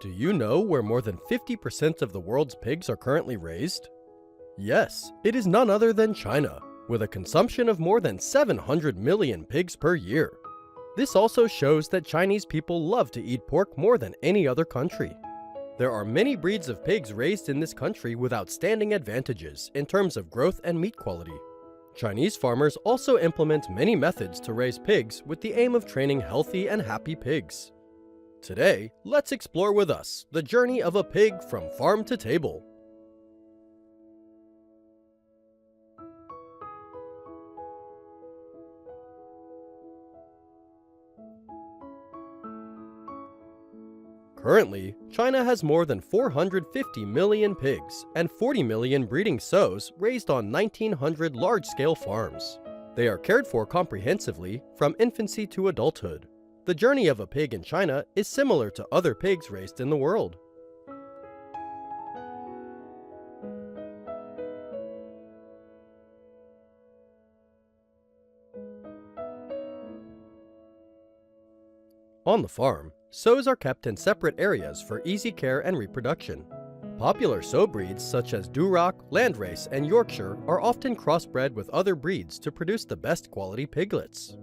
Do you know where more than 50% of the world's pigs are currently raised? Yes, it is none other than China, with a consumption of more than 700 million pigs per year. This also shows that Chinese people love to eat pork more than any other country. There are many breeds of pigs raised in this country with outstanding advantages in terms of growth and meat quality. Chinese farmers also implement many methods to raise pigs with the aim of training healthy and happy pigs. Today, let's explore with us the journey of a pig from farm to table. Currently, China has more than 450 million pigs and 40 million breeding sows raised on 1,900 large-scale farms. They are cared for comprehensively from infancy to adulthood. The journey of a pig in China is similar to other pigs raised in the world. On the farm, sows are kept in separate areas for easy care and reproduction. Popular sow breeds such as Duroc, Landrace, and Yorkshire are often crossbred with other breeds to produce the best quality piglets.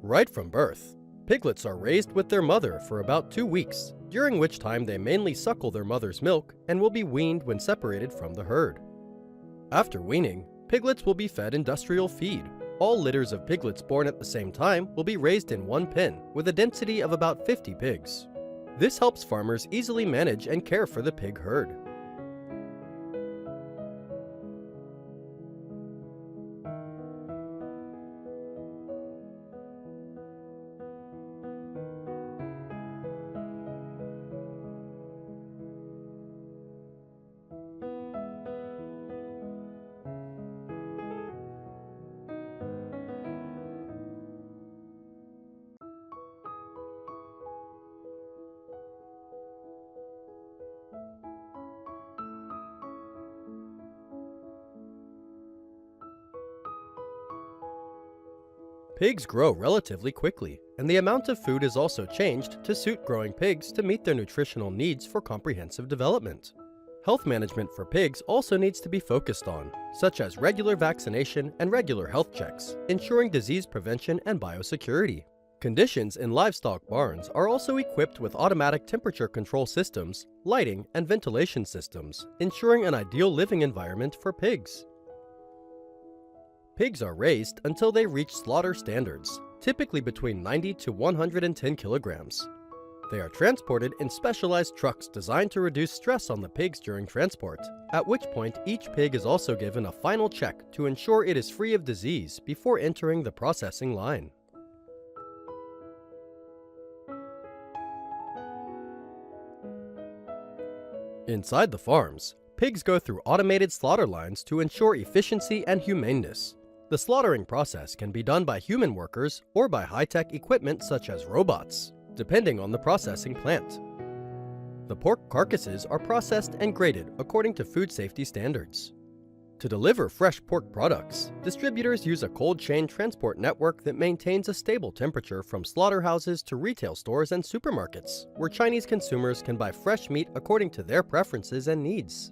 Right from birth, piglets are raised with their mother for about 2 weeks, during which time they mainly suckle their mother's milk and will be weaned when separated from the herd. After weaning, piglets will be fed industrial feed. All litters of piglets born at the same time will be raised in one pen with a density of about 50 pigs. This helps farmers easily manage and care for the pig herd. Pigs grow relatively quickly, and the amount of food is also changed to suit growing pigs to meet their nutritional needs for comprehensive development. Health management for pigs also needs to be focused on, such as regular vaccination and regular health checks, ensuring disease prevention and biosecurity. Conditions in livestock barns are also equipped with automatic temperature control systems, lighting, and ventilation systems, ensuring an ideal living environment for pigs. Pigs are raised until they reach slaughter standards, typically between 90 to 110 kilograms. They are transported in specialized trucks designed to reduce stress on the pigs during transport, at which point each pig is also given a final check to ensure it is free of disease before entering the processing line. Inside the farms, pigs go through automated slaughter lines to ensure efficiency and humaneness. The slaughtering process can be done by human workers or by high-tech equipment such as robots, depending on the processing plant. The pork carcasses are processed and graded according to food safety standards. To deliver fresh pork products, distributors use a cold chain transport network that maintains a stable temperature from slaughterhouses to retail stores and supermarkets, where Chinese consumers can buy fresh meat according to their preferences and needs.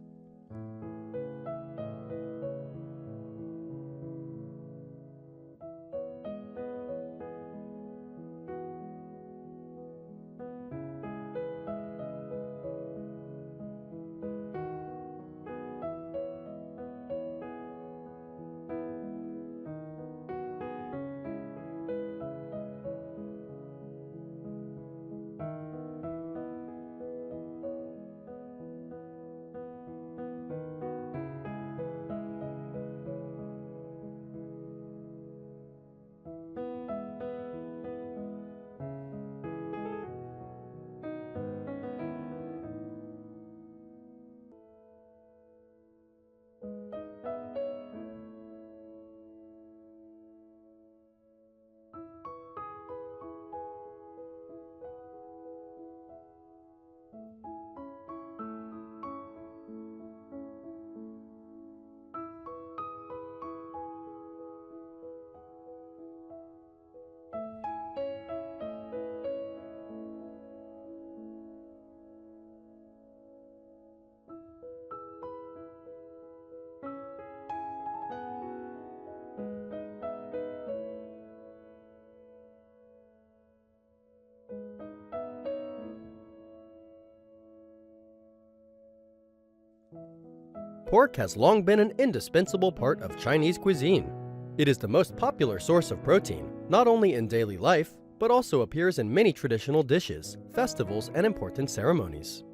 Pork has long been an indispensable part of Chinese cuisine. It is the most popular source of protein, not only in daily life, but also appears in many traditional dishes, festivals, and important ceremonies.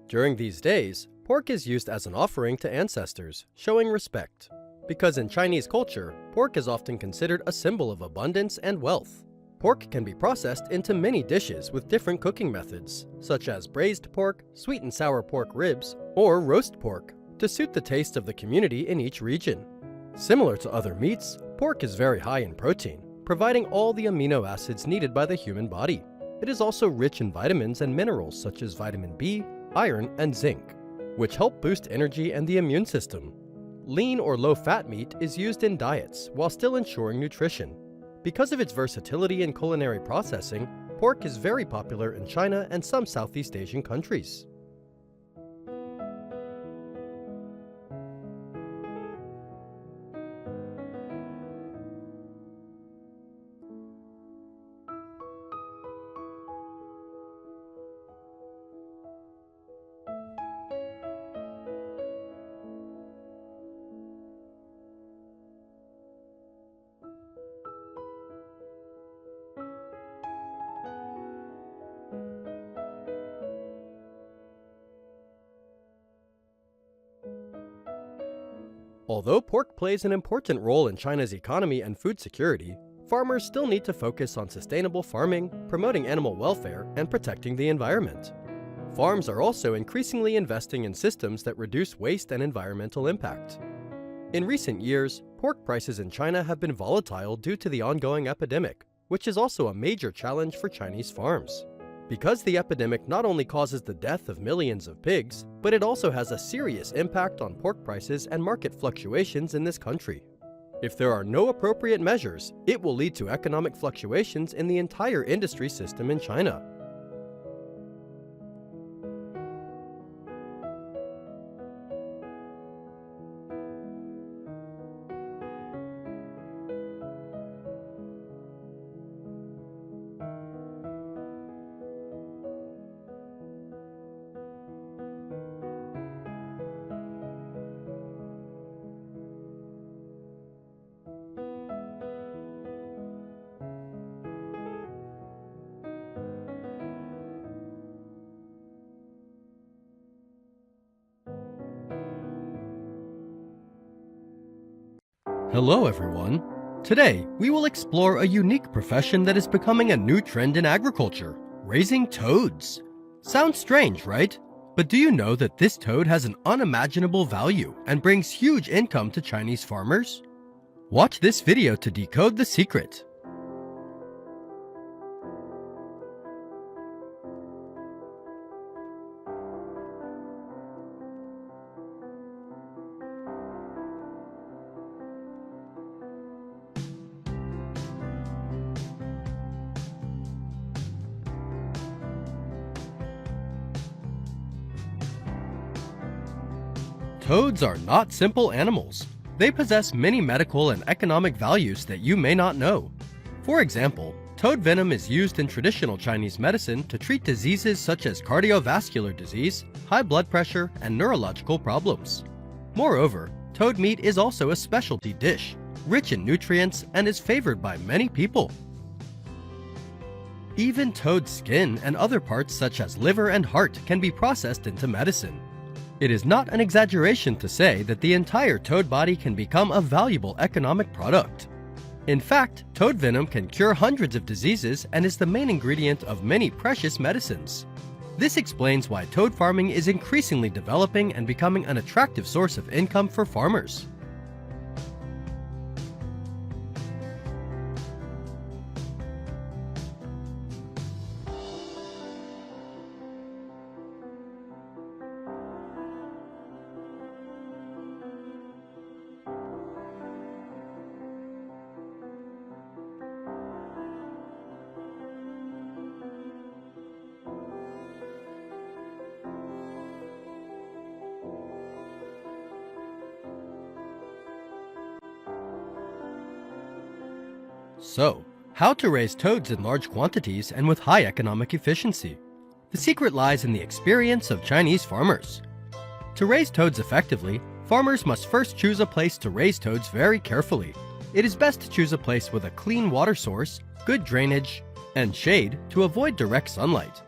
During these days, pork is used as an offering to ancestors, showing respect. Because in Chinese culture, pork is often considered a symbol of abundance and wealth. Pork can be processed into many dishes with different cooking methods, such as braised pork, sweet and sour pork ribs, or roast pork, to suit the taste of the community in each region. Similar to other meats, pork is very high in protein, providing all the amino acids needed by the human body. It is also rich in vitamins and minerals such as vitamin B, iron, and zinc, which help boost energy and the immune system. Lean or low-fat meat is used in diets while still ensuring nutrition. Because of its versatility in culinary processing, pork is very popular in China and some Southeast Asian countries. Although pork plays an important role in China's economy and food security, farmers still need to focus on sustainable farming, promoting animal welfare, and protecting the environment. Farms are also increasingly investing in systems that reduce waste and environmental impact. In recent years, pork prices in China have been volatile due to the ongoing epidemic, which is also a major challenge for Chinese farms. Because the epidemic not only causes the death of millions of pigs, but it also has a serious impact on pork prices and market fluctuations in this country. If there are no appropriate measures, it will lead to economic fluctuations in the entire industry system in China. Hello everyone! Today, we will explore a unique profession that is becoming a new trend in agriculture: raising toads. Sounds strange, right? But do you know that this toad has an unimaginable value and brings huge income to Chinese farmers? Watch this video to decode the secret. Toads are not simple animals. They possess many medical and economic values that you may not know. For example, toad venom is used in traditional Chinese medicine to treat diseases such as cardiovascular disease, high blood pressure, and neurological problems. Moreover, toad meat is also a specialty dish, rich in nutrients, and is favored by many people. Even toad skin and other parts such as liver and heart can be processed into medicine. It is not an exaggeration to say that the entire toad body can become a valuable economic product. In fact, toad venom can cure hundreds of diseases and is the main ingredient of many precious medicines. This explains why toad farming is increasingly developing and becoming an attractive source of income for farmers. So, how to raise toads in large quantities and with high economic efficiency? The secret lies in the experience of Chinese farmers. To raise toads effectively, Farmers must first choose a place to raise toads very carefully. It is best to choose a place with a clean water source, good drainage, and shade to avoid direct sunlight.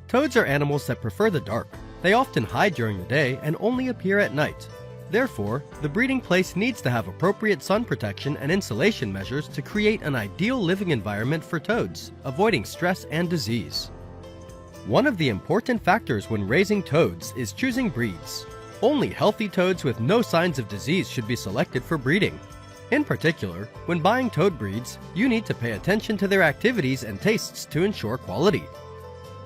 Toads are animals that prefer the dark. They often hide during the day and only appear at night. Therefore, the breeding place needs to have appropriate sun protection and insulation measures to create an ideal living environment for toads, avoiding stress and disease. One of the important factors when raising toads is choosing breeds. Only healthy toads with no signs of disease should be selected for breeding. In particular, when buying toad breeds, you need to pay attention to their activities and tastes to ensure quality.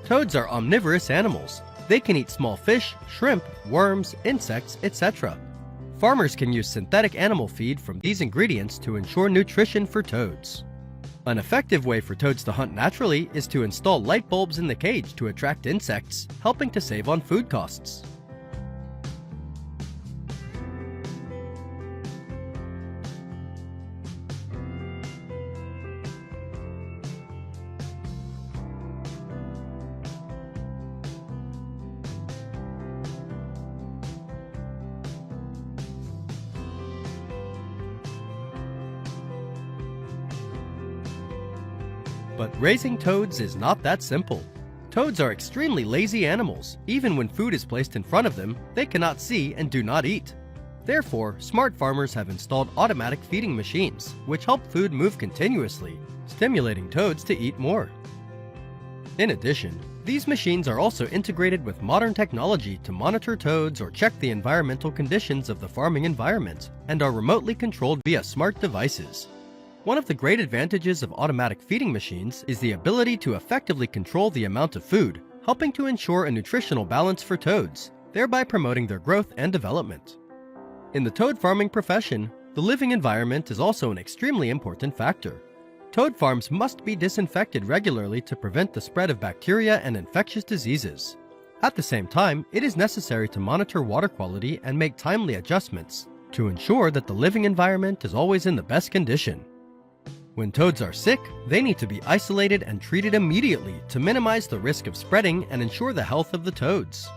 Toads are omnivorous animals. They can eat small fish, shrimp, worms, insects, etc. Farmers can use synthetic animal feed from these ingredients to ensure nutrition for toads. An effective way for toads to hunt naturally is to install light bulbs in the cage to attract insects, helping to save on food costs. But raising toads is not that simple. Toads are extremely lazy animals. Even when food is placed in front of them, they cannot see and do not eat. Therefore, smart farmers have installed automatic feeding machines, which help food move continuously, stimulating toads to eat more. In addition, these machines are also integrated with modern technology to monitor toads or check the environmental conditions of the farming environment, and are remotely controlled via smart devices. One of the great advantages of automatic feeding machines is the ability to effectively control the amount of food, helping to ensure a nutritional balance for toads, thereby promoting their growth and development. In the toad farming profession, the living environment is also an extremely important factor. Toad farms must be disinfected regularly to prevent the spread of bacteria and infectious diseases. At the same time, it is necessary to monitor water quality and make timely adjustments to ensure that the living environment is always in the best condition. When toads are sick, they need to be isolated and treated immediately to minimize the risk of spreading and ensure the health of the toads.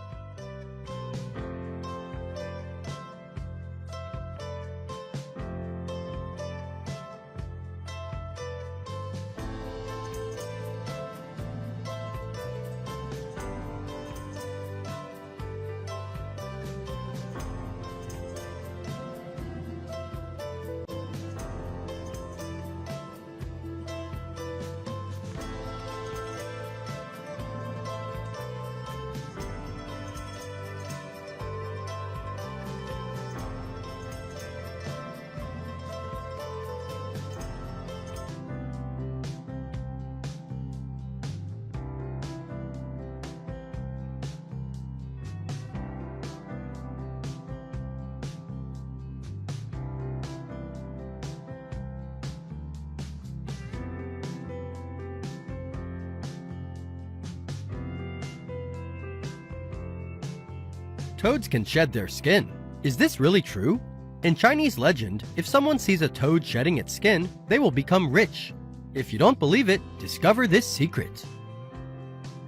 Toads can shed their skin. Is this really true? In Chinese legend, if someone sees a toad shedding its skin, they will become rich. If you don't believe it, discover this secret.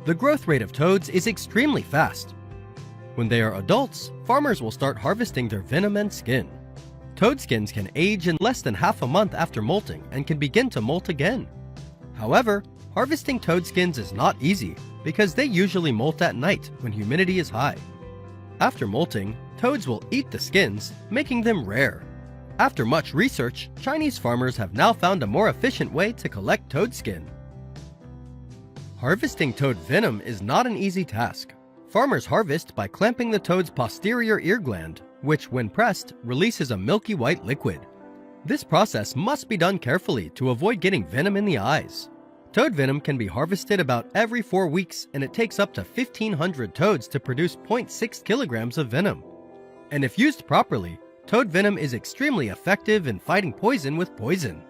The growth rate of toads is extremely fast. When they are adults, farmers will start harvesting their venom and skin. Toad skins can age in less than half a month after molting and can begin to molt again. However, harvesting toad skins is not easy because they usually molt at night when humidity is high. After molting, toads will eat the skins, making them rare. After much research, Chinese farmers have now found a more efficient way to collect toad skin. Harvesting toad venom is not an easy task. Farmers harvest by clamping the toad's posterior ear gland, which, when pressed, releases a milky white liquid. This process must be done carefully to avoid getting venom in the eyes. Toad venom can be harvested about every 4 weeks, and it takes up to 1,500 toads to produce 0.6 kilograms of venom. And if used properly, toad venom is extremely effective in fighting poison with poison.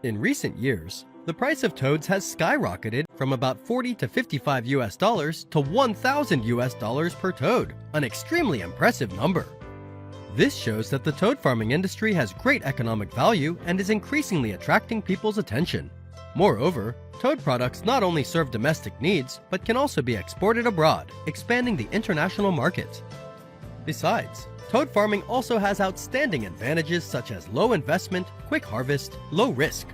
In recent years, the price of toads has skyrocketed from about $40 to $55 to $1,000 per toad, an extremely impressive number. This shows that the toad farming industry has great economic value and is increasingly attracting people's attention. Moreover, toad products not only serve domestic needs, but can also be exported abroad, expanding the international market. Besides, toad farming also has outstanding advantages such as low investment, quick harvest, low risk.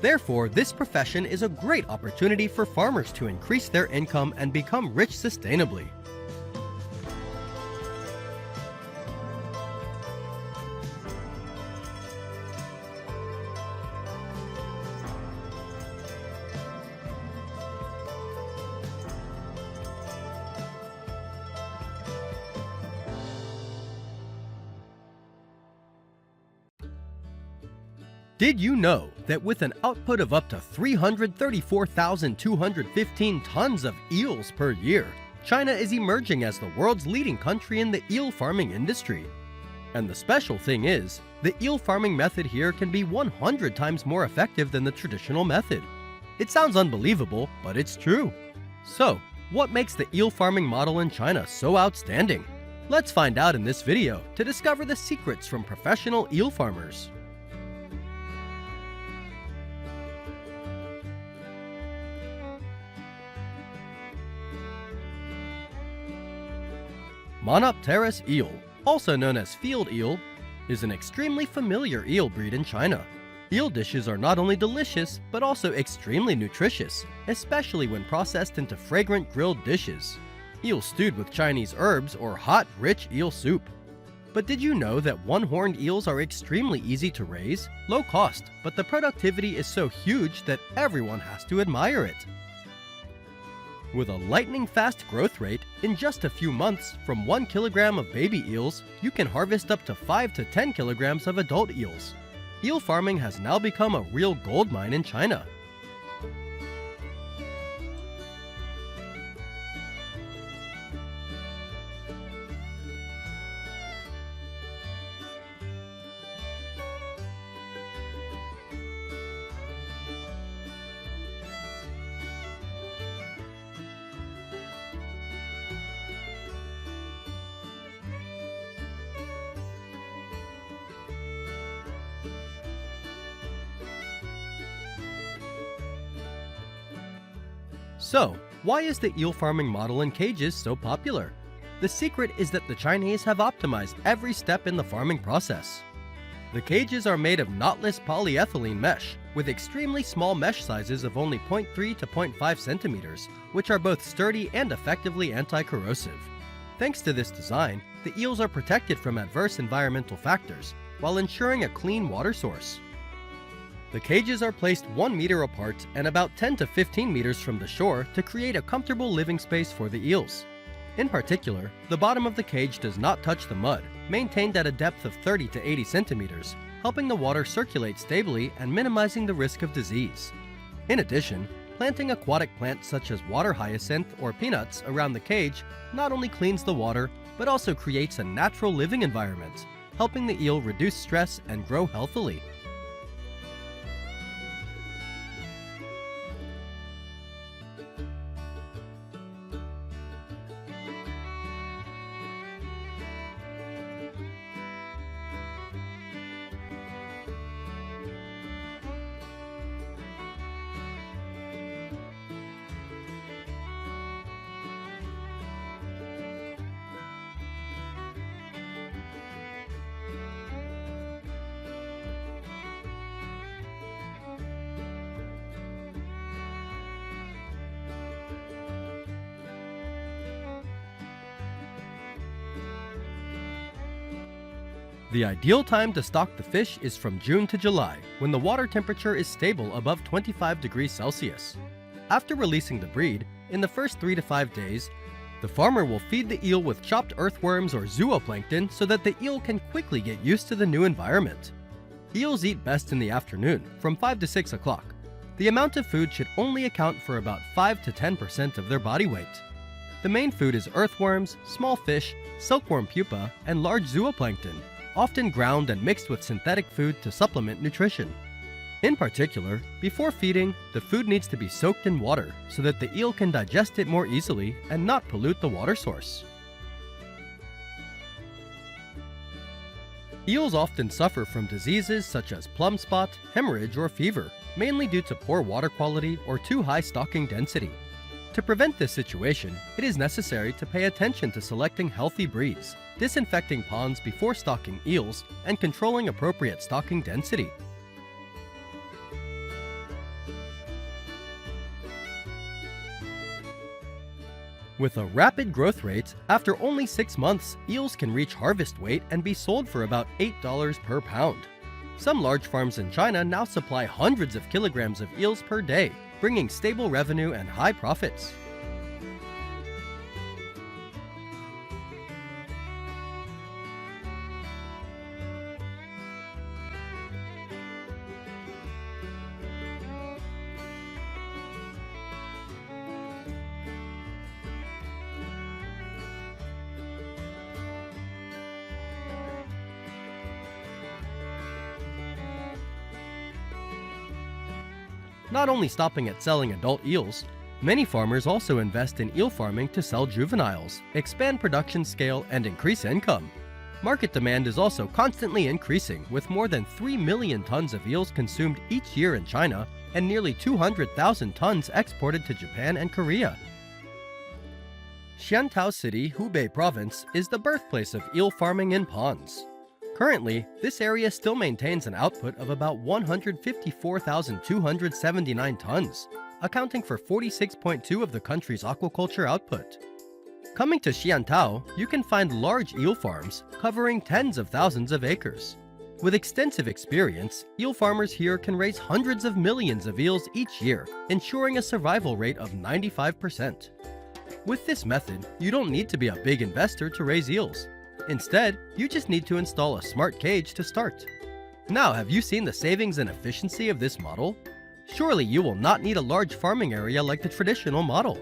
Therefore, this profession is a great opportunity for farmers to increase their income and become rich sustainably. Did you know that with an output of up to 334,215 tons of eels per year, China is emerging as the world's leading country in the eel farming industry? And the special thing is, the eel farming method here can be 100 times more effective than the traditional method. It sounds unbelievable, but it's true. So, what makes the eel farming model in China so outstanding? Let's find out in this video to discover the secrets from professional eel farmers. Monopterus eel, also known as field eel, is an extremely familiar eel breed in China. Eel dishes are not only delicious, but also extremely nutritious, especially when processed into fragrant grilled dishes. Eel stewed with Chinese herbs or hot, rich eel soup. But did you know that one-horned eels are extremely easy to raise, low cost, but the productivity is so huge that everyone has to admire it? With a lightning-fast growth rate, in just a few months, from 1 kilogram of baby eels, you can harvest up to 5 to 10 kilograms of adult eels. Eel farming has now become a real goldmine in China. So, why is the eel farming model in cages so popular? The secret is that the Chinese have optimized every step in the farming process. The cages are made of knotless polyethylene mesh, with extremely small mesh sizes of only 0.3 to 0.5 centimeters, which are both sturdy and effectively anti-corrosive. Thanks to this design, the eels are protected from adverse environmental factors, while ensuring a clean water source. The cages are placed 1 meter apart and about 10 to 15 meters from the shore to create a comfortable living space for the eels. In particular, the bottom of the cage does not touch the mud, maintained at a depth of 30 to 80 centimeters, helping the water circulate stably and minimizing the risk of disease. In addition, planting aquatic plants such as water hyacinth or peanuts around the cage not only cleans the water, but also creates a natural living environment, helping the eel reduce stress and grow healthily. The ideal time to stock the fish is from June to July, when the water temperature is stable above 25 degrees Celsius. After releasing the breed, in the first 3 to 5 days, the farmer will feed the eel with chopped earthworms or zooplankton so that the eel can quickly get used to the new environment. Eels eat best in the afternoon, from 5 to 6 o'clock. The amount of food should only account for about 5 to 10% of their body weight. The main food is earthworms, small fish, silkworm pupa, and large zooplankton, often ground and mixed with synthetic food to supplement nutrition. In particular, before feeding, the food needs to be soaked in water so that the eel can digest it more easily and not pollute the water source. Eels often suffer from diseases such as plum spot, hemorrhage, or fever, mainly due to poor water quality or too high stocking density. To prevent this situation, it is necessary to pay attention to selecting healthy breeds, disinfecting ponds before stocking eels, and controlling appropriate stocking density. With a rapid growth rate, after only 6 months, eels can reach harvest weight and be sold for about $8 per pound. Some large farms in China now supply hundreds of kilograms of eels per day, bringing stable revenue and high profits. Not only stopping at selling adult eels, many farmers also invest in eel farming to sell juveniles, expand production scale, and increase income. Market demand is also constantly increasing, with more than 3 million tons of eels consumed each year in China and nearly 200,000 tons exported to Japan and Korea. Xiantao City, Hubei Province, is the birthplace of eel farming in ponds. Currently, this area still maintains an output of about 154,279 tons, accounting for 46.2% of the country's aquaculture output. Coming to Xiantao, you can find large eel farms covering tens of thousands of acres. With extensive experience, eel farmers here can raise hundreds of millions of eels each year, ensuring a survival rate of 95%. With this method, you don't need to be a big investor to raise eels. Instead, you just need to install a smart cage to start. Now, have you seen the savings and efficiency of this model? Surely you will not need a large farming area like the traditional model.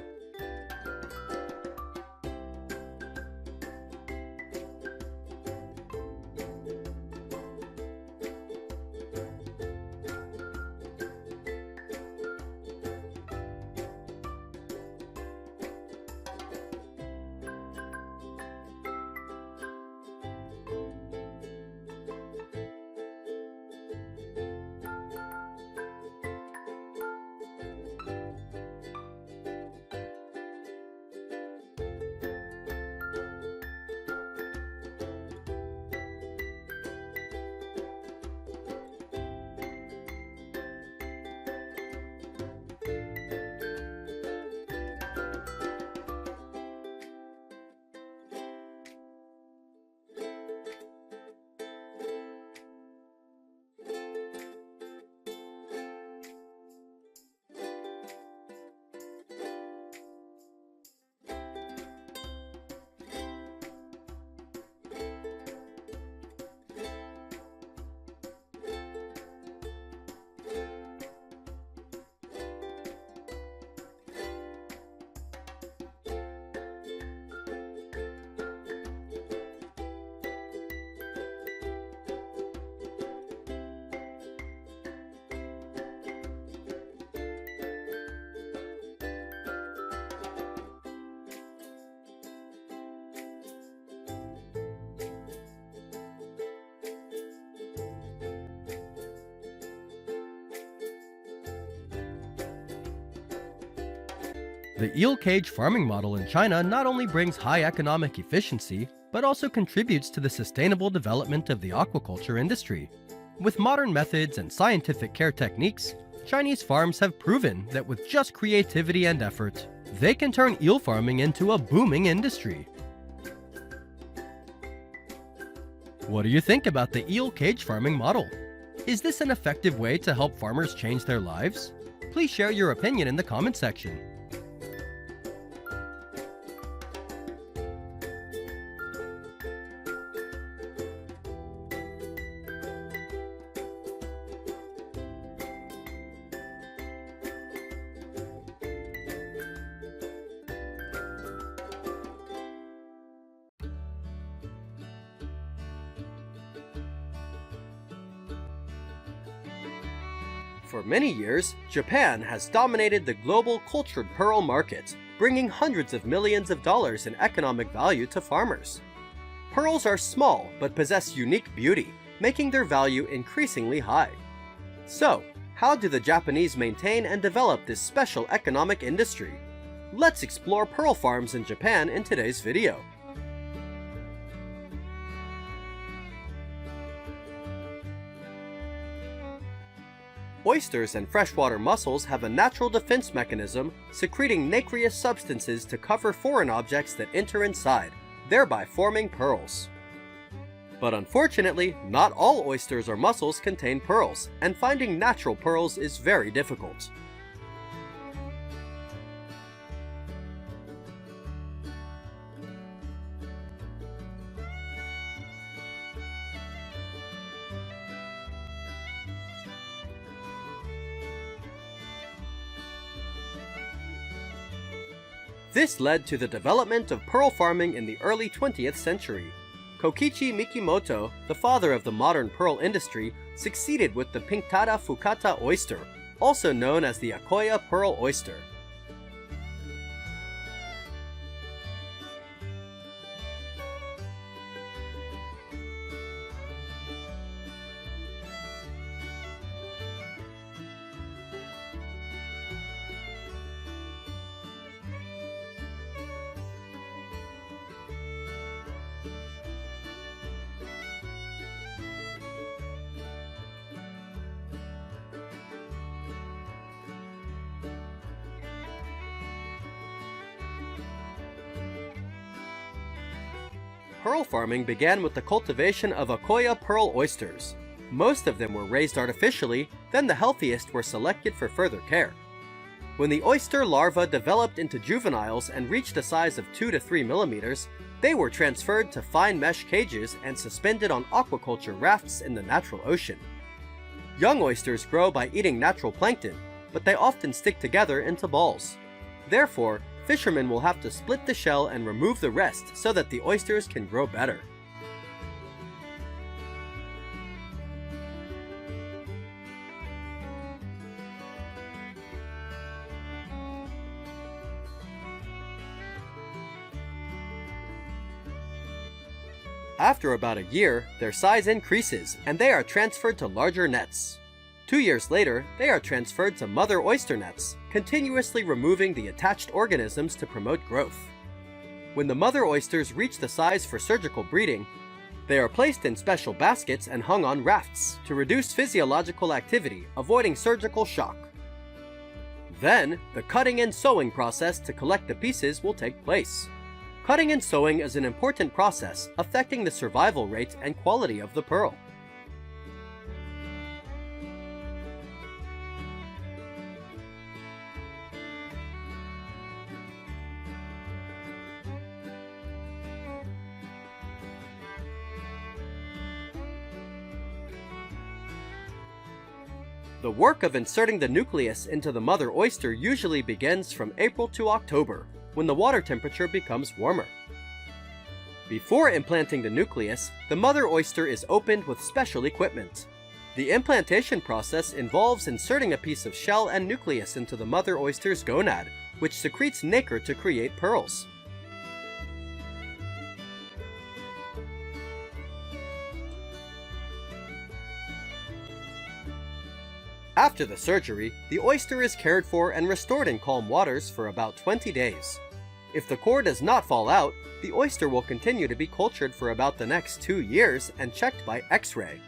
The eel cage farming model in China not only brings high economic efficiency, but also contributes to the sustainable development of the aquaculture industry. With modern methods and scientific care techniques, Chinese farms have proven that with just creativity and effort, they can turn eel farming into a booming industry. What do you think about the eel cage farming model? Is this an effective way to help farmers change their lives? Please share your opinion in the comment section. For many years, Japan has dominated the global cultured pearl market, bringing hundreds of millions of dollars in economic value to farmers. Pearls are small but possess unique beauty, making their value increasingly high. So, how do the Japanese maintain and develop this special economic industry? Let's explore pearl farms in Japan in today's video. Oysters and freshwater mussels have a natural defense mechanism, secreting nacreous substances to cover foreign objects that enter inside, thereby forming pearls. But unfortunately, not all oysters or mussels contain pearls, and finding natural pearls is very difficult. This led to the development of pearl farming in the early 20th century. Kokichi Mikimoto, the father of the modern pearl industry, succeeded with the Pinctada Fukata oyster, also known as the Akoya pearl oyster. Pearl farming began with the cultivation of Akoya pearl oysters. Most of them were raised artificially, then the healthiest were selected for further care. When the oyster larvae developed into juveniles and reached a size of 2 to 3 millimeters, they were transferred to fine mesh cages and suspended on aquaculture rafts in the natural ocean. Young oysters grow by eating natural plankton, but they often stick together into balls. Therefore, fishermen will have to split the shell and remove the rest so that the oysters can grow better. After about a year, their size increases and they are transferred to larger nets. 2 years later, they are transferred to mother oyster nets, continuously removing the attached organisms to promote growth. When the mother oysters reach the size for surgical breeding, they are placed in special baskets and hung on rafts to reduce physiological activity, avoiding surgical shock. Then, the cutting and sewing process to collect the pieces will take place. Cutting and sewing is an important process, affecting the survival rate and quality of the pearl. The work of inserting the nucleus into the mother oyster usually begins from April to October, when the water temperature becomes warmer. Before implanting the nucleus, the mother oyster is opened with special equipment. The implantation process involves inserting a piece of shell and nucleus into the mother oyster's gonad, which secretes nacre to create pearls. After the surgery, the oyster is cared for and restored in calm waters for about 20 days. If the core does not fall out, the oyster will continue to be cultured for about the next 2 years and checked by X-ray.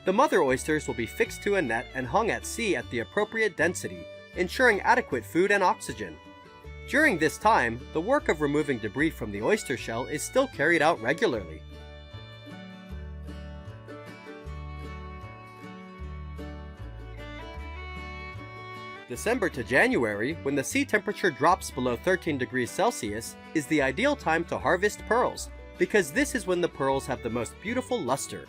The mother oysters will be fixed to a net and hung at sea at the appropriate density, ensuring adequate food and oxygen. During this time, the work of removing debris from the oyster shell is still carried out regularly. December to January, when the sea temperature drops below 13 degrees Celsius, is the ideal time to harvest pearls, because this is when the pearls have the most beautiful luster.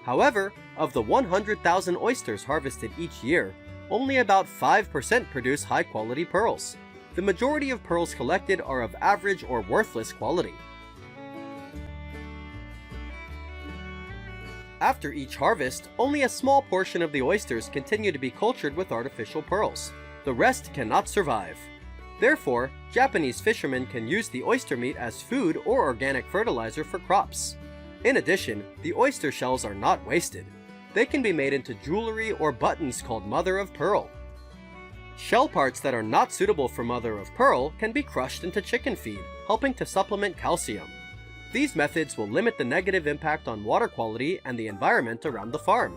However, of the 100,000 oysters harvested each year, only about 5% produce high-quality pearls. The majority of pearls collected are of average or worthless quality. After each harvest, only a small portion of the oysters continue to be cultured with artificial pearls. The rest cannot survive. Therefore, Japanese fishermen can use the oyster meat as food or organic fertilizer for crops. In addition, the oyster shells are not wasted. They can be made into jewelry or buttons called mother of pearl. Shell parts that are not suitable for mother of pearl can be crushed into chicken feed, helping to supplement calcium. These methods will limit the negative impact on water quality and the environment around the farm.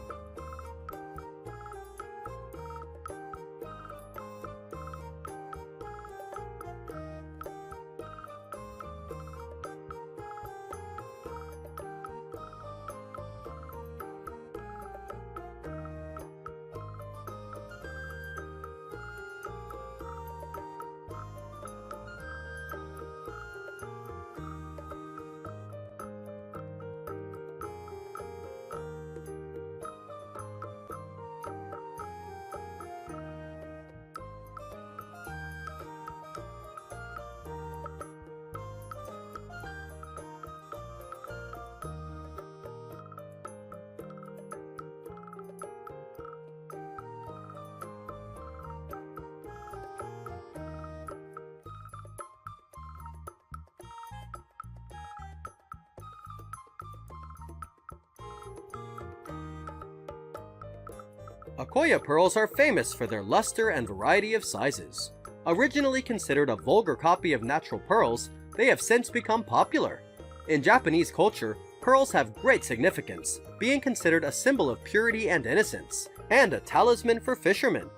Akoya pearls are famous for their luster and variety of sizes. Originally considered a vulgar copy of natural pearls, they have since become popular. In Japanese culture, pearls have great significance, being considered a symbol of purity and innocence, and a talisman for fishermen.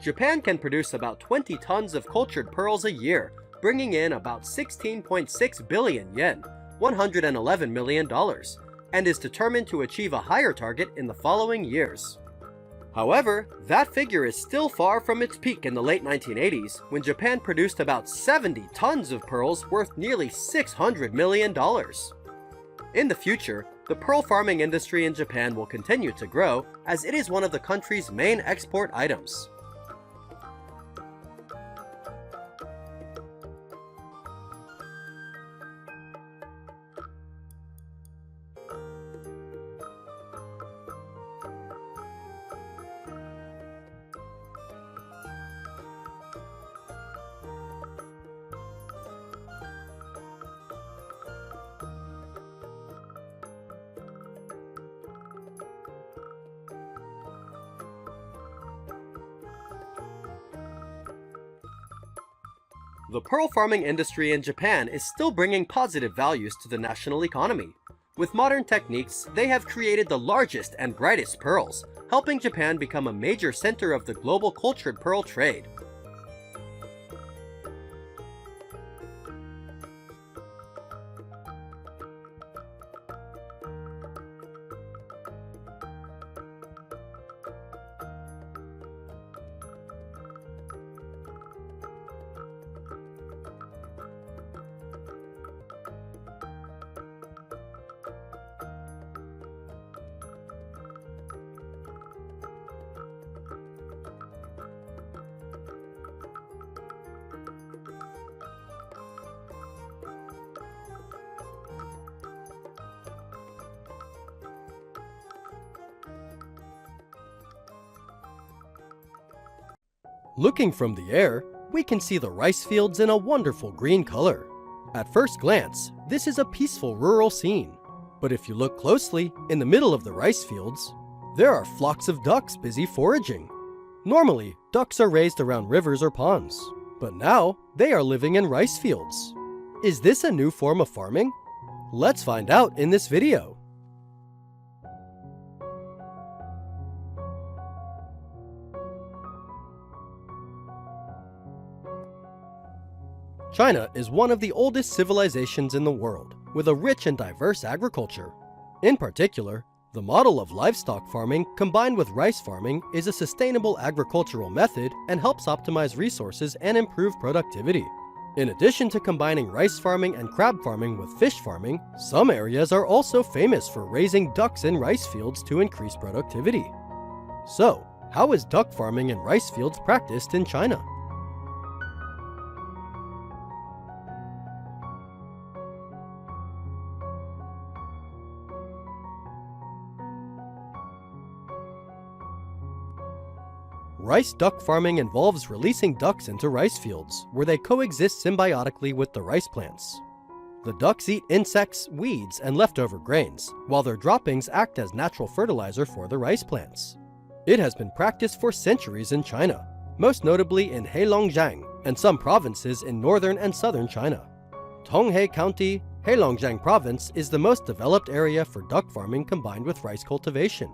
Japan can produce about 20 tons of cultured pearls a year, bringing in about 16.6 billion yen, $111 million, and is determined to achieve a higher target in the following years. However, that figure is still far from its peak in the late 1980s, when Japan produced about 70 tons of pearls worth nearly $600 million. In the future, the pearl farming industry in Japan will continue to grow, as it is one of the country's main export items. The pearl farming industry in Japan is still bringing positive values to the national economy. With modern techniques, they have created the largest and brightest pearls, helping Japan become a major center of the global cultured pearl trade. Looking from the air, we can see the rice fields in a wonderful green color. At first glance, this is a peaceful rural scene. But if you look closely, in the middle of the rice fields, there are flocks of ducks busy foraging. Normally, ducks are raised around rivers or ponds, but now they are living in rice fields. Is this a new form of farming? Let's find out in this video. China is one of the oldest civilizations in the world, with a rich and diverse agriculture. In particular, the model of livestock farming combined with rice farming is a sustainable agricultural method and helps optimize resources and improve productivity. In addition to combining rice farming and crab farming with fish farming, some areas are also famous for raising ducks in rice fields to increase productivity. So, how is duck farming in rice fields practiced in China? Rice duck farming involves releasing ducks into rice fields, where they coexist symbiotically with the rice plants. The ducks eat insects, weeds, and leftover grains, while their droppings act as natural fertilizer for the rice plants. It has been practiced for centuries in China, most notably in Heilongjiang and some provinces in northern and southern China. Tonghe County, Heilongjiang Province is the most developed area for duck farming combined with rice cultivation.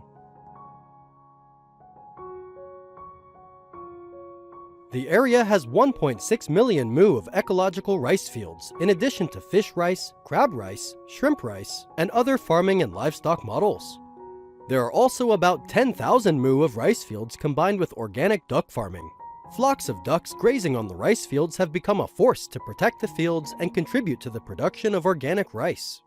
The area has 1.6 million mu of ecological rice fields, in addition to fish rice, crab rice, shrimp rice, and other farming and livestock models. There are also about 10,000 mu of rice fields combined with organic duck farming. Flocks of ducks grazing on the rice fields have become a force to protect the fields and contribute to the production of organic rice.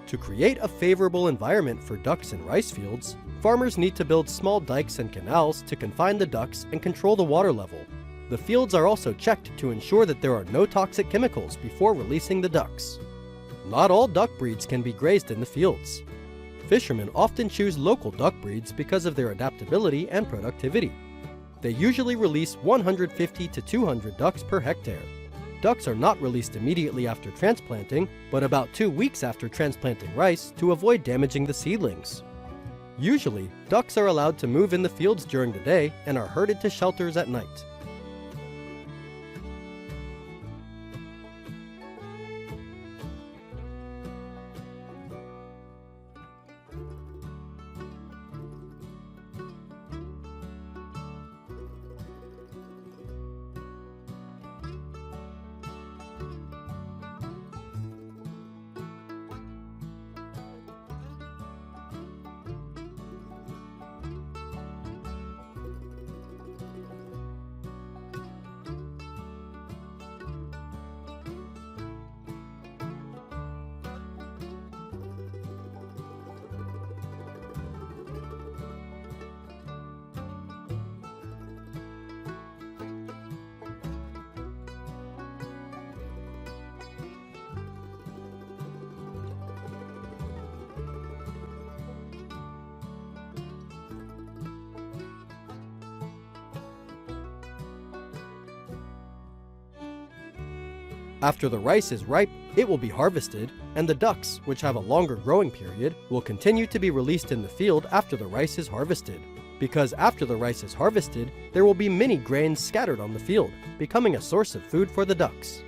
To create a favorable environment for ducks in rice fields, farmers need to build small dikes and canals to confine the ducks and control the water level. The fields are also checked to ensure that there are no toxic chemicals before releasing the ducks. Not all duck breeds can be grazed in the fields. Fishermen often choose local duck breeds because of their adaptability and productivity. They usually release 150 to 200 ducks per hectare. Ducks are not released immediately after transplanting, but about 2 weeks after transplanting rice to avoid damaging the seedlings. Usually, ducks are allowed to move in the fields during the day and are herded to shelters at night. After the rice is ripe, it will be harvested, and the ducks, which have a longer growing period, will continue to be released in the field after the rice is harvested. Because after the rice is harvested, there will be many grains scattered on the field, becoming a source of food for the ducks.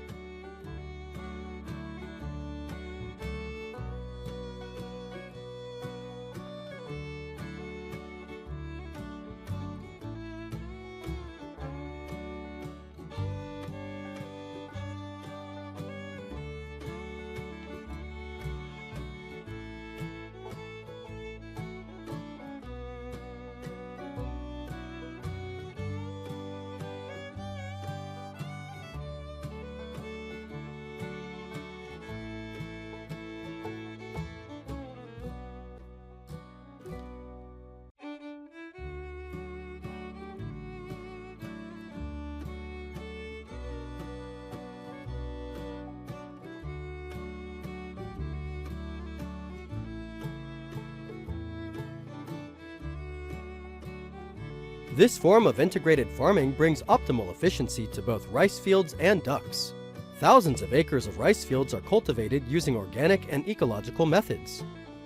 This form of integrated farming brings optimal efficiency to both rice fields and ducks. Thousands of acres of rice fields are cultivated using organic and ecological methods.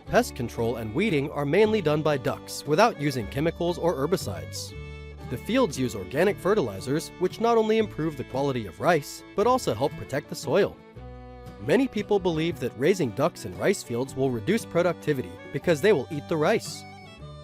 Pest control and weeding are mainly done by ducks without using chemicals or herbicides. The fields use organic fertilizers, which not only improve the quality of rice, but also help protect the soil. Many people believe that raising ducks in rice fields will reduce productivity because they will eat the rice.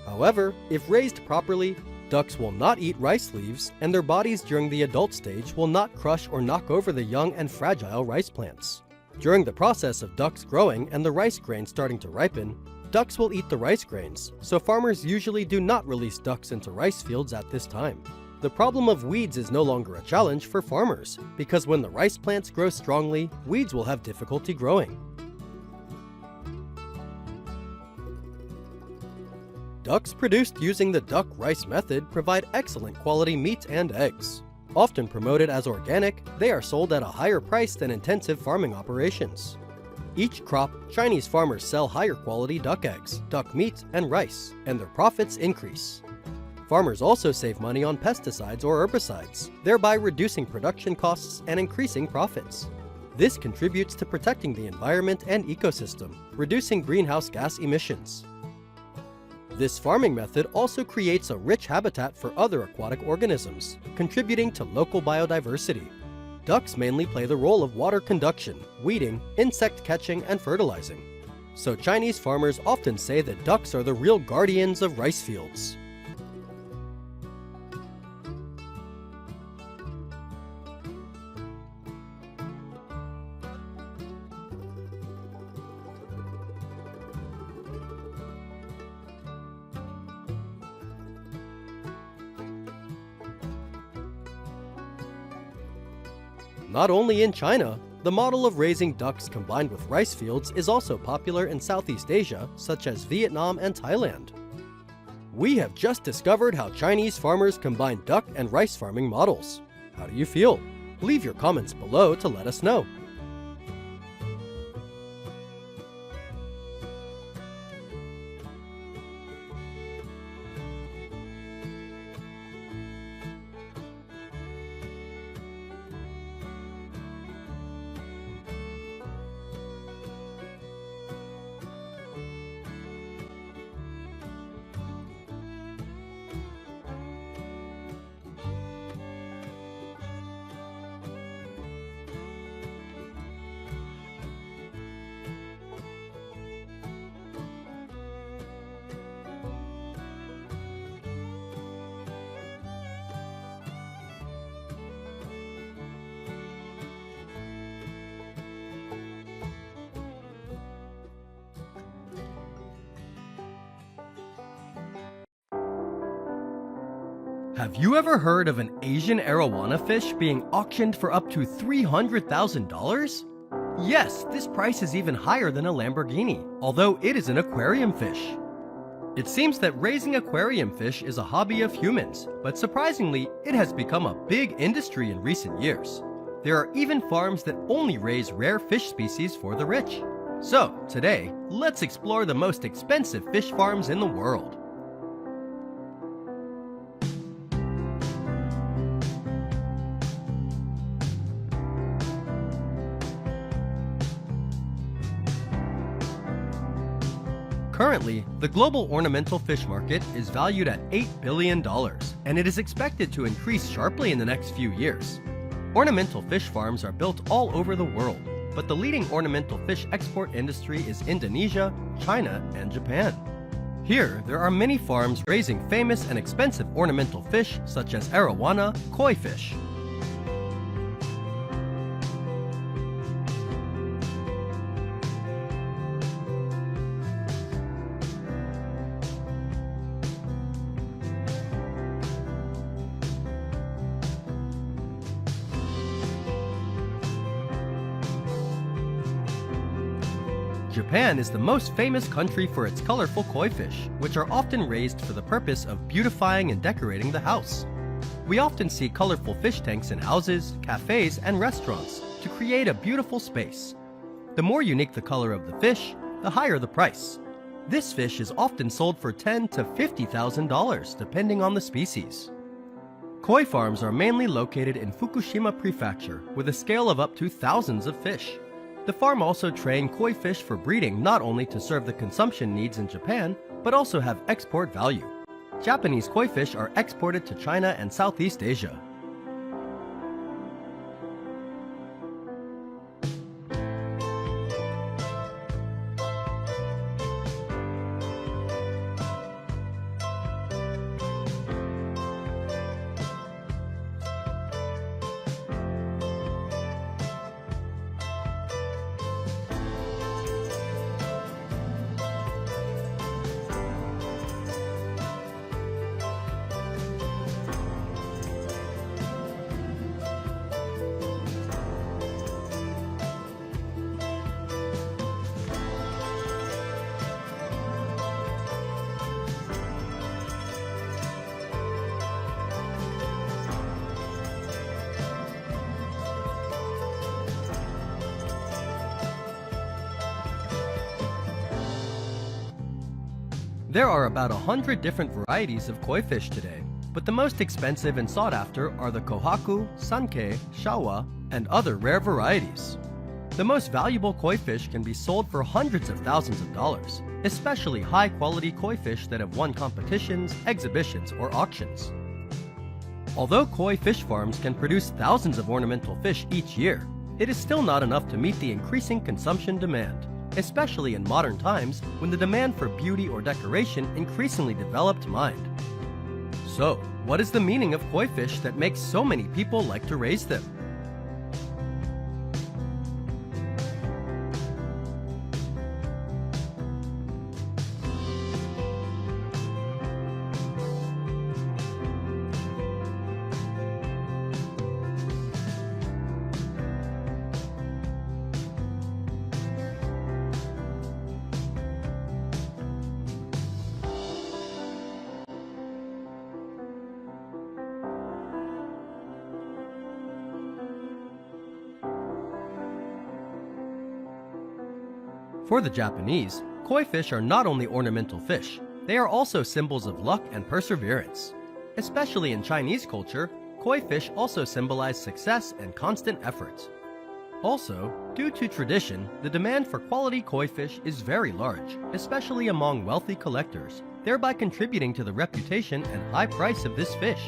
However, if raised properly, ducks will not eat rice leaves, and their bodies during the adult stage will not crush or knock over the young and fragile rice plants. During the process of ducks growing and the rice grains starting to ripen, ducks will eat the rice grains, so farmers usually do not release ducks into rice fields at this time. The problem of weeds is no longer a challenge for farmers, because when the rice plants grow strongly, weeds will have difficulty growing. Ducks produced using the duck rice method provide excellent quality meat and eggs. Often promoted as organic, they are sold at a higher price than intensive farming operations. Each crop, Chinese farmers sell higher quality duck eggs, duck meat, and rice, and their profits increase. Farmers also save money on pesticides or herbicides, thereby reducing production costs and increasing profits. This contributes to protecting the environment and ecosystem, reducing greenhouse gas emissions. This farming method also creates a rich habitat for other aquatic organisms, contributing to local biodiversity. Ducks mainly play the role of water conduction, weeding, insect catching, and fertilizing. So Chinese farmers often say that ducks are the real guardians of rice fields. Not only in China, the model of raising ducks combined with rice fields is also popular in Southeast Asia, such as Vietnam and Thailand. We have just discovered how Chinese farmers combine duck and rice farming models. How do you feel? Leave your comments below to let us know. Have you ever heard of an Asian Arowana fish being auctioned for up to $300,000? Yes, this price is even higher than a Lamborghini, although it is an aquarium fish. It seems that raising aquarium fish is a hobby of humans, but surprisingly, it has become a big industry in recent years. There are even farms that only raise rare fish species for the rich. So, today, let's explore the most expensive fish farms in the world. Currently, the global ornamental fish market is valued at $8 billion, and it is expected to increase sharply in the next few years. Ornamental fish farms are built all over the world, but the leading ornamental fish export industry is Indonesia, China, and Japan. Here, there are many farms raising famous and expensive ornamental fish such as Arowana, koi fish. Japan is the most famous country for its colorful koi fish, which are often raised for the purpose of beautifying and decorating the house. We often see colorful fish tanks in houses, cafes, and restaurants to create a beautiful space. The more unique the color of the fish, the higher the price. This fish is often sold for $10,000 to $50,000 depending on the species. Koi farms are mainly located in Fukushima Prefecture with a scale of up to thousands of fish. The farm also trains koi fish for breeding not only to serve the consumption needs in Japan, but also have export value. Japanese koi fish are exported to China and Southeast Asia. There are about 100 different varieties of koi fish today, but the most expensive and sought after are the kohaku, sankei, shawa, and other rare varieties. The most valuable koi fish can be sold for hundreds of thousands of dollars, especially high-quality koi fish that have won competitions, exhibitions, or auctions. Although koi fish farms can produce thousands of ornamental fish each year, it is still not enough to meet the increasing consumption demand, especially in modern times when the demand for beauty or decoration increasingly developed mind. So, what is the meaning of koi fish that makes so many people like to raise them? For the Japanese, koi fish are not only ornamental fish, they are also symbols of luck and perseverance. Especially in Chinese culture, koi fish also symbolize success and constant effort. Also, due to tradition, the demand for quality koi fish is very large, especially among wealthy collectors, thereby contributing to the reputation and high price of this fish.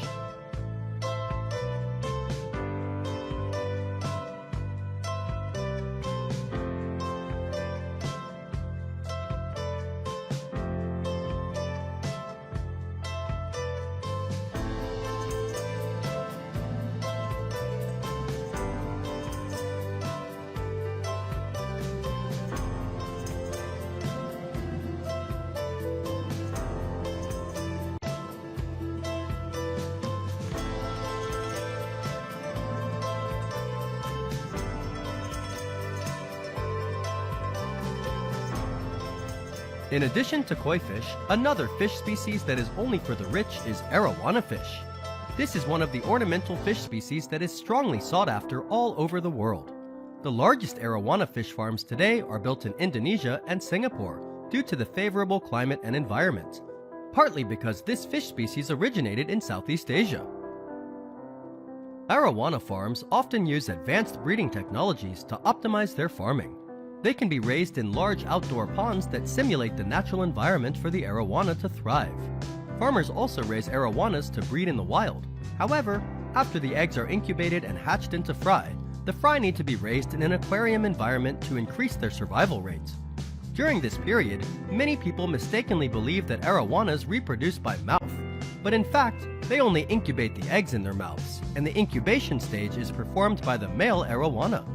In addition to koi fish, another fish species that is only for the rich is Arowana fish. This is one of the ornamental fish species that is strongly sought after all over the world. The largest Arowana fish farms today are built in Indonesia and Singapore due to the favorable climate and environment, partly because this fish species originated in Southeast Asia. Arowana farms often use advanced breeding technologies to optimize their farming. They can be raised in large outdoor ponds that simulate the natural environment for the arowana to thrive. Farmers also raise arowanas to breed in the wild. However, after the eggs are incubated and hatched into fry, the fry need to be raised in an aquarium environment to increase their survival rate. During this period, many people mistakenly believe that arowanas reproduce by mouth, but in fact, they only incubate the eggs in their mouths, and the incubation stage is performed by the male arowana.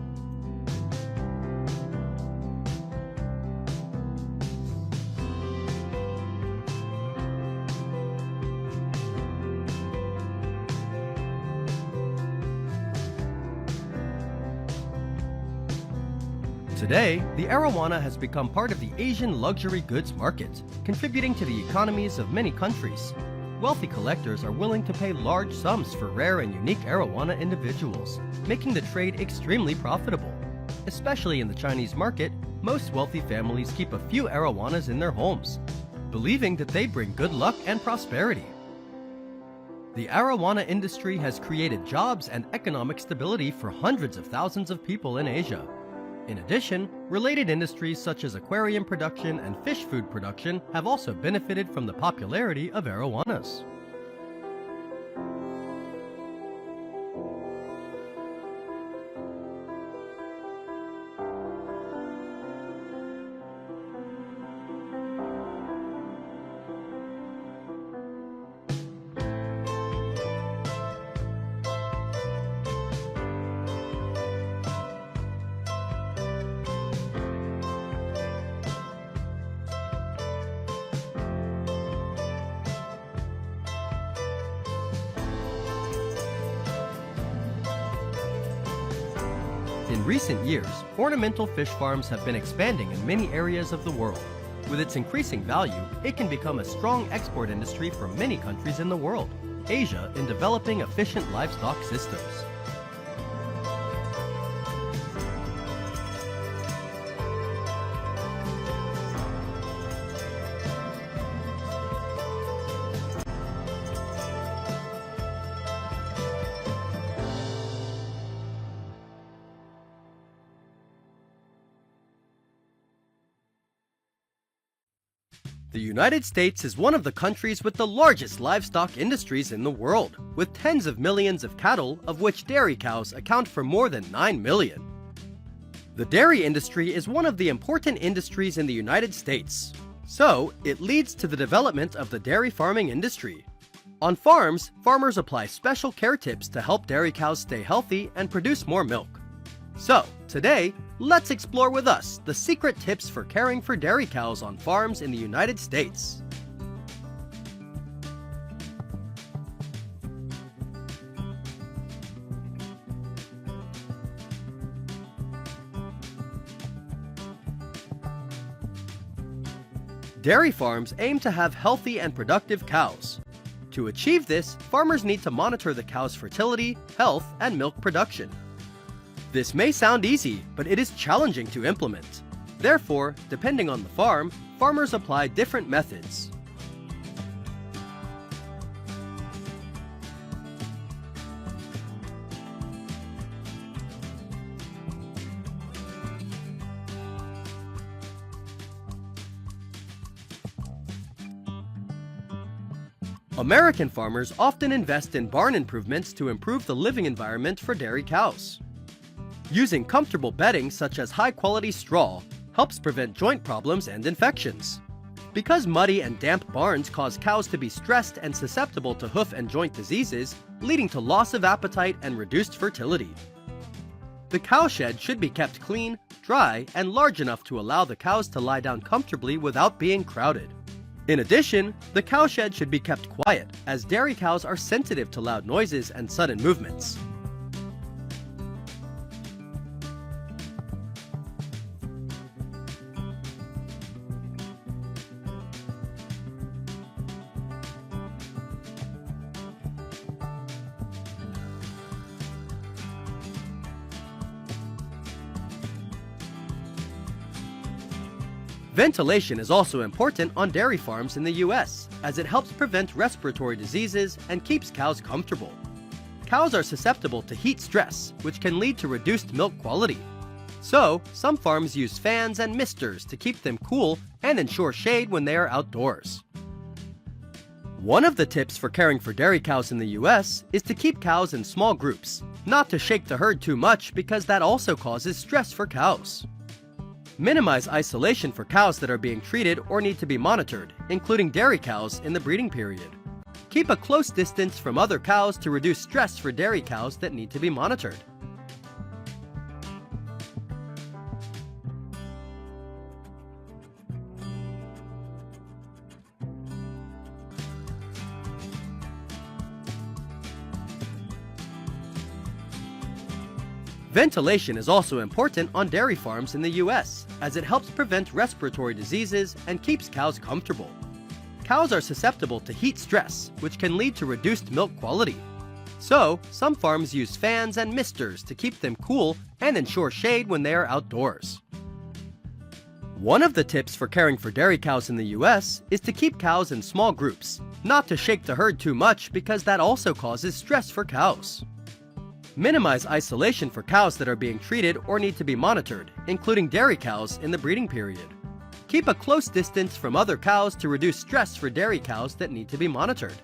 Today, the arowana has become part of the Asian luxury goods market, contributing to the economies of many countries. Wealthy collectors are willing to pay large sums for rare and unique arowana individuals, making the trade extremely profitable. Especially in the Chinese market, most wealthy families keep a few arowanas in their homes, believing that they bring good luck and prosperity. The arowana industry has created jobs and economic stability for hundreds of thousands of people in Asia. In addition, related industries such as aquarium production and fish food production have also benefited from the popularity of arowanas. In recent years, ornamental fish farms have been expanding in many areas of the world. With its increasing value, it can become a strong export industry for many countries in the world. Asia in developing efficient livestock systems. The United States is one of the countries with the largest livestock industries in the world, with tens of millions of cattle, of which dairy cows account for more than 9 million. The dairy industry is one of the important industries in the United States, so it leads to the development of the dairy farming industry. On farms, farmers apply special care tips to help dairy cows stay healthy and produce more milk. So, today, let's explore with us the secret tips for caring for dairy cows on farms in the United States. Dairy farms aim to have healthy and productive cows. To achieve this, farmers need to monitor the cow's fertility, health, and milk production. This may sound easy, but it is challenging to implement. Therefore, depending on the farm, farmers apply different methods. American farmers often invest in barn improvements to improve the living environment for dairy cows. Using comfortable bedding such as high-quality straw helps prevent joint problems and infections. Because muddy and damp barns cause cows to be stressed and susceptible to hoof and joint diseases, leading to loss of appetite and reduced fertility. The cowshed should be kept clean, dry, and large enough to allow the cows to lie down comfortably without being crowded. In addition, the cowshed should be kept quiet, as dairy cows are sensitive to loud noises and sudden movements. Ventilation is also important on dairy farms in the US, as it helps prevent respiratory diseases and keeps cows comfortable. Cows are susceptible to heat stress, which can lead to reduced milk quality. So, some farms use fans and misters to keep them cool and ensure shade when they are outdoors. One of the tips for caring for dairy cows in the US is to keep cows in small groups, not to shake the herd too much because that also causes stress for cows. Minimize isolation for cows that are being treated or need to be monitored, including dairy cows in the breeding period. Keep a close distance from other cows to reduce stress for dairy cows that need to be monitored. Ventilation is also important on dairy farms in the US, as it helps prevent respiratory diseases and keeps cows comfortable. Cows are susceptible to heat stress, which can lead to reduced milk quality. So, some farms use fans and misters to keep them cool and ensure shade when they are outdoors. One of the tips for caring for dairy cows in the US is to keep cows in small groups, not to shake the herd too much because that also causes stress for cows. Minimize isolation for cows that are being treated or need to be monitored, including dairy cows in the breeding period. Keep a close distance from other cows to reduce stress for dairy cows that need to be monitored.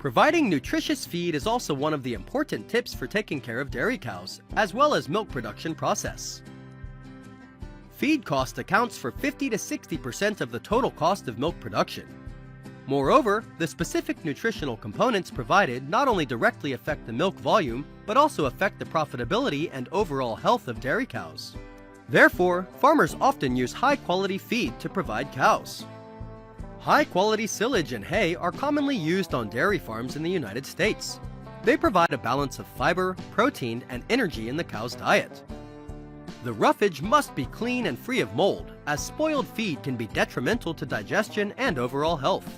Providing nutritious feed is also one of the important tips for taking care of dairy cows, as well as milk production process. Feed cost accounts for 50 to 60% of the total cost of milk production. Moreover, the specific nutritional components provided not only directly affect the milk volume, but also affect the profitability and overall health of dairy cows. Therefore, farmers often use high-quality feed to provide cows. High-quality silage and hay are commonly used on dairy farms in the United States. They provide a balance of fiber, protein, and energy in the cow's diet. The roughage must be clean and free of mold, as spoiled feed can be detrimental to digestion and overall health.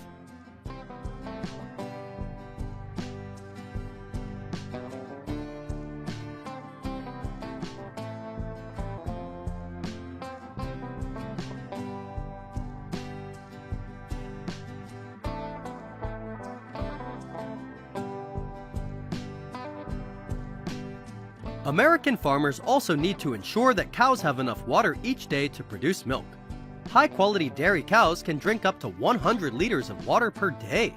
American farmers also need to ensure that cows have enough water each day to produce milk. High-quality dairy cows can drink up to 100 liters of water per day.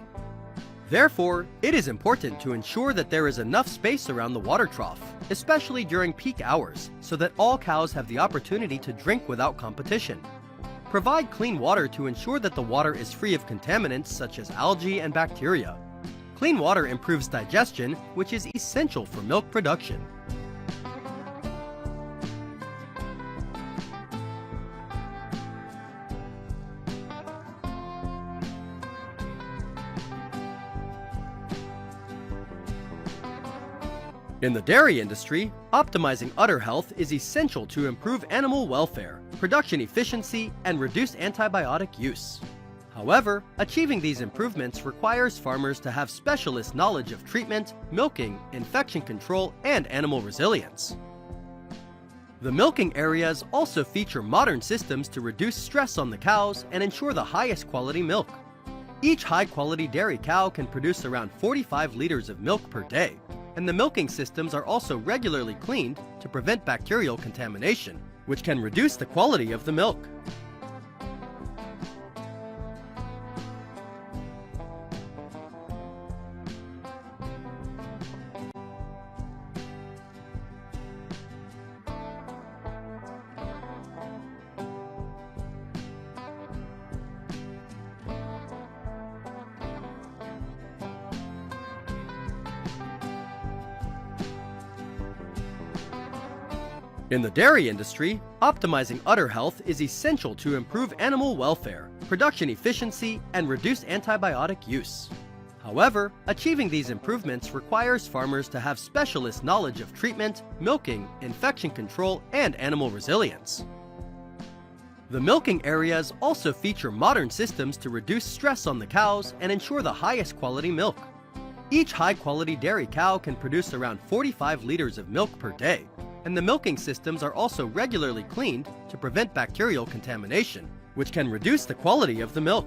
Therefore, it is important to ensure that there is enough space around the water trough, especially during peak hours, so that all cows have the opportunity to drink without competition. Provide clean water to ensure that the water is free of contaminants such as algae and bacteria. Clean water improves digestion, which is essential for milk production. In the dairy industry, optimizing udder health is essential to improve animal welfare, production efficiency, and reduce antibiotic use. However, achieving these improvements requires farmers to have specialist knowledge of treatment, milking, infection control, and animal resilience. The milking areas also feature modern systems to reduce stress on the cows and ensure the highest quality milk. Each high-quality dairy cow can produce around 45 liters of milk per day, and the milking systems are also regularly cleaned to prevent bacterial contamination, which can reduce the quality of the milk. In the dairy industry, optimizing udder health is essential to improve animal welfare, production efficiency, and reduce antibiotic use. However, achieving these improvements requires farmers to have specialist knowledge of treatment, milking, infection control, and animal resilience. The milking areas also feature modern systems to reduce stress on the cows and ensure the highest quality milk. Each high-quality dairy cow can produce around 45 liters of milk per day, and the milking systems are also regularly cleaned to prevent bacterial contamination, which can reduce the quality of the milk.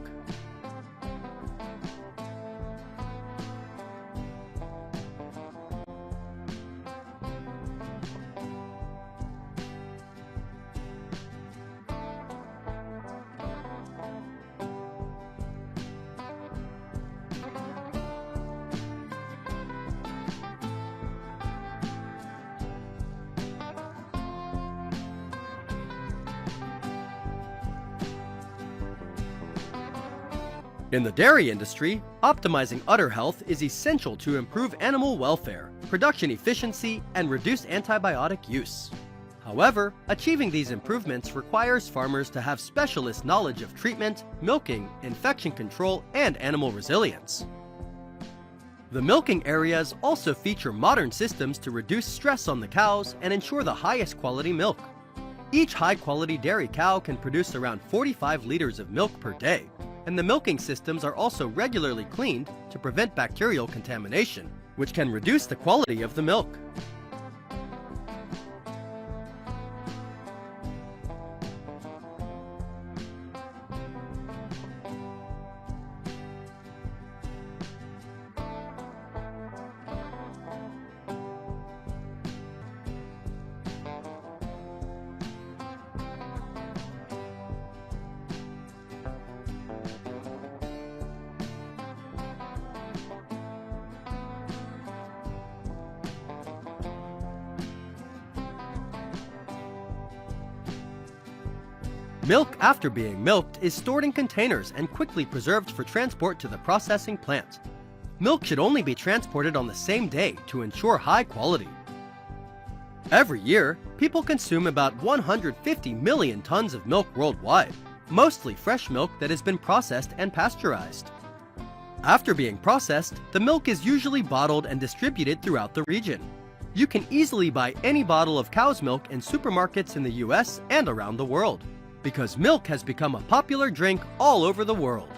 In the dairy industry, optimizing udder health is essential to improve animal welfare, production efficiency, and reduce antibiotic use. However, achieving these improvements requires farmers to have specialist knowledge of treatment, milking, infection control, and animal resilience. The milking areas also feature modern systems to reduce stress on the cows and ensure the highest quality milk. Each high-quality dairy cow can produce around 45 liters of milk per day, and the milking systems are also regularly cleaned to prevent bacterial contamination, which can reduce the quality of the milk. Milk after being milked is stored in containers and quickly preserved for transport to the processing plant. Milk should only be transported on the same day to ensure high quality. Every year, people consume about 150 million tons of milk worldwide, mostly fresh milk that has been processed and pasteurized. After being processed, the milk is usually bottled and distributed throughout the region. You can easily buy any bottle of cow's milk in supermarkets in the US and around the world, because milk has become a popular drink all over the world.